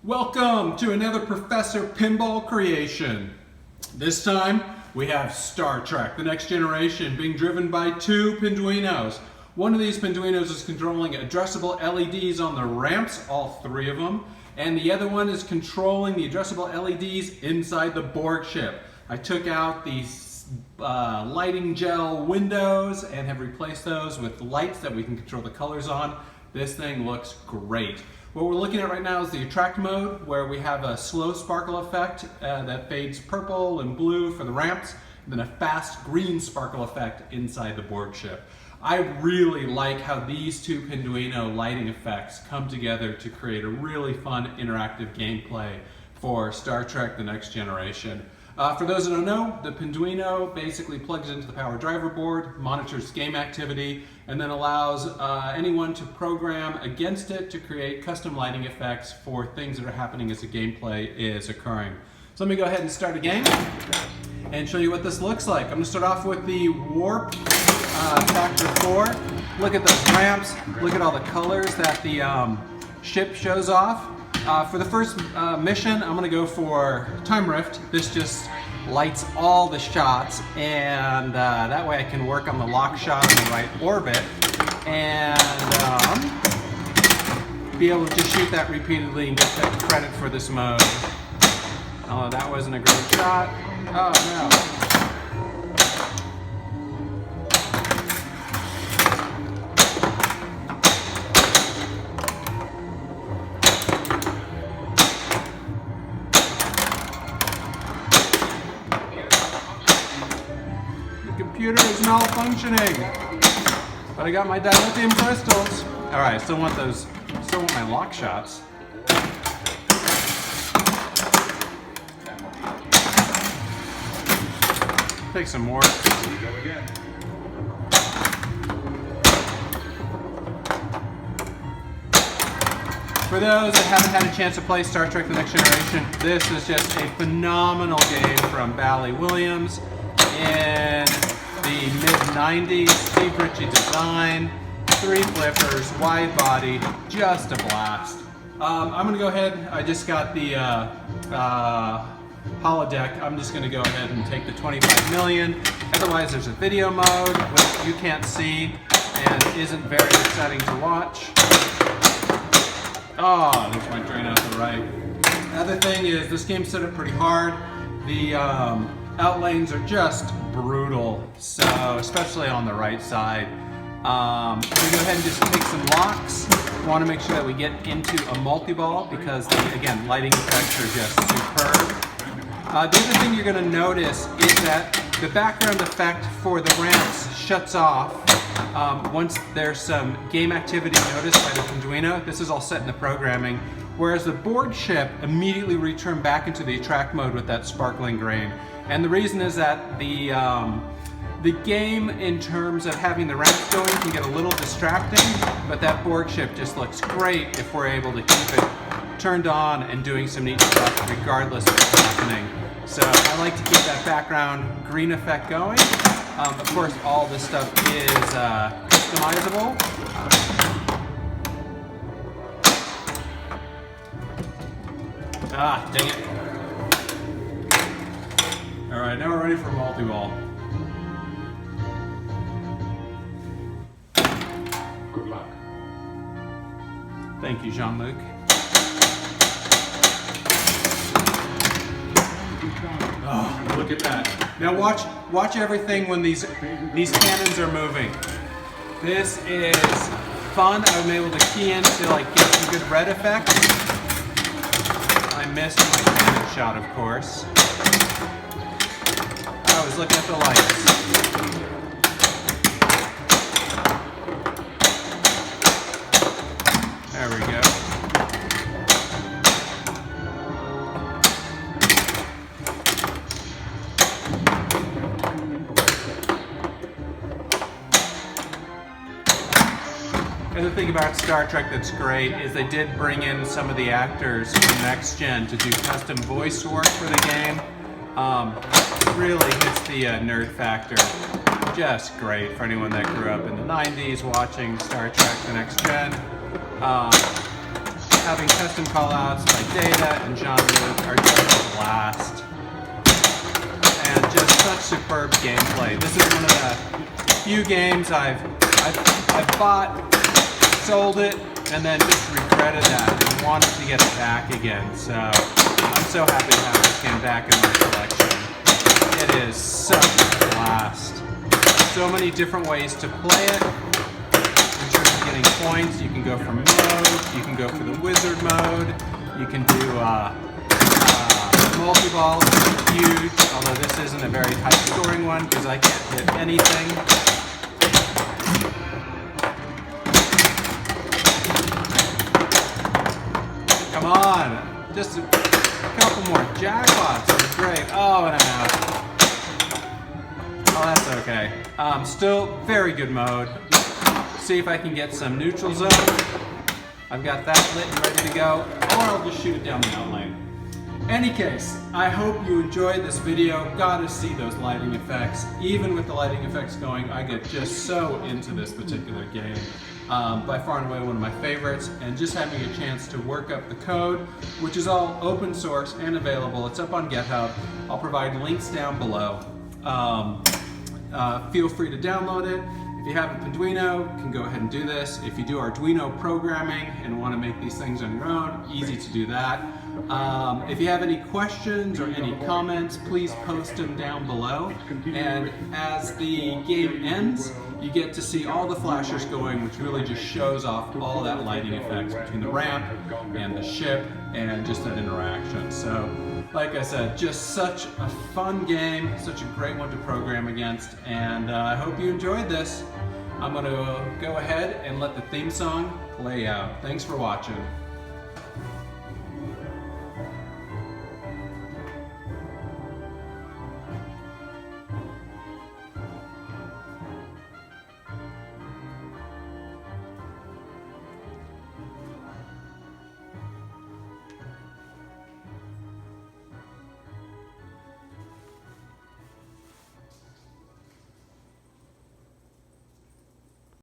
Welcome to another Professor Pinball creation. This time we have Star Trek: The Next Generation being driven by two Pinduinos. One of these Pinduinos is controlling addressable LEDs on the ramps, all three of them, and the other one is controlling the addressable LEDs inside the Borg ship. I took out the lighting gel windows and have replaced those with lights that we can control the colors on. This thing looks great. What we're looking at right now is the attract mode, where we have a slow sparkle effect that fades purple and blue for the ramps, and then a fast green sparkle effect inside the Borg ship. I really like how these two Pinduino lighting effects come together to create a really fun interactive gameplay for Star Trek: The Next Generation. For those that don't know, the Pinduino basically plugs into the power driver board, monitors game activity, and then allows anyone to program against it to create custom lighting effects for things that are happening as the gameplay is occurring. So let me go ahead and start a game and show you what this looks like. I'm going to start off with the warp factor 4. Look at those ramps, look at all the colors that the ship shows off. For the first mission, I'm going to go for Time Rift. This just lights all the shots, and that way I can work on the lock shot in the right orbit and be able to just shoot that repeatedly and get that credit for this mode. Oh, that wasn't a great shot. Oh no. Computer is malfunctioning, but I got my dilithium crystals. All right, still want my lock shots. Take some more. For those that haven't had a chance to play Star Trek: The Next Generation, this is just a phenomenal game from Bally Williams in the mid-90s, Steve Ritchie design, 3 flippers, wide body, just a blast. I'm going to go ahead, I just got the holodeck, I'm just going to go ahead and take the 25 million. Otherwise there's a video mode, which you can't see and isn't very exciting to watch. Oh, there's my drain out the right. Other thing is, this game's set up pretty hard. The outlanes are just brutal, so especially on the right side. I'm going to go ahead and just take some locks. We want to make sure that we get into a multi-ball because, again, lighting effects are just superb. The other thing you're going to notice is that the background effect for the ramps shuts off once there's some game activity noticed by the Pinduino. This is all set in the programming. Whereas the Borg ship immediately returned back into the attract mode with that sparkling grain. And the reason is that the game, in terms of having the ramps going, can get a little distracting, but that Borg ship just looks great if we're able to keep it turned on and doing some neat stuff regardless of what's happening. So I like to keep that background green effect going. Of course, all this stuff is customizable. Ah, dang it. Alright, now we're ready for multi-ball. Good luck. Thank you, Jean-Luc. Oh, look at that. Now watch everything when these cannons are moving. This is fun. I'm able to key in to get some good red effect. I missed my cannon shot, of course. I was looking at the lights. There we go. And the thing about Star Trek that's great is they did bring in some of the actors from Next Gen to do custom voice work for the game. Really hits the nerd factor. Just great for anyone that grew up in the 90s watching Star Trek: The Next Gen. having custom callouts by data and genres are just a blast. And just such superb gameplay. This is one of the few games I've bought, sold it, and then just regretted that and wanted to get it back again. So I'm so happy to have this game back in my collection. It is such a blast. So many different ways to play it. In terms of getting points, you can go for mode, you can go for the wizard mode, you can do multi-ball, which is huge, although this isn't a very high-scoring one because I can't hit anything. Come on, just a couple more jackpots would be great. Oh, and I'm out. Oh, that's okay. Still very good mode. See if I can get some neutral zone. I've got that lit and ready to go, or I'll just shoot it down the outlane. Any case, I hope you enjoyed this video. Gotta see those lighting effects. Even with the lighting effects going, I get just so into this particular game. By far and away one of my favorites, and just having a chance to work up the code, which is all open source and available. It's up on GitHub. I'll provide links down below. Feel free to download it. If you have a Pinduino, you can go ahead and do this. If you do Arduino programming and want to make these things on your own, easy to do that. If you have any questions or any comments, please post them down below. And as the game ends, you get to see all the flashers going, which really just shows off all that lighting effects between the ramp and the ship and just that interaction. So, like I said, just such a fun game, such a great one to program against, and I hope you enjoyed this. I'm going to go ahead and let the theme song play out. Thanks for watching.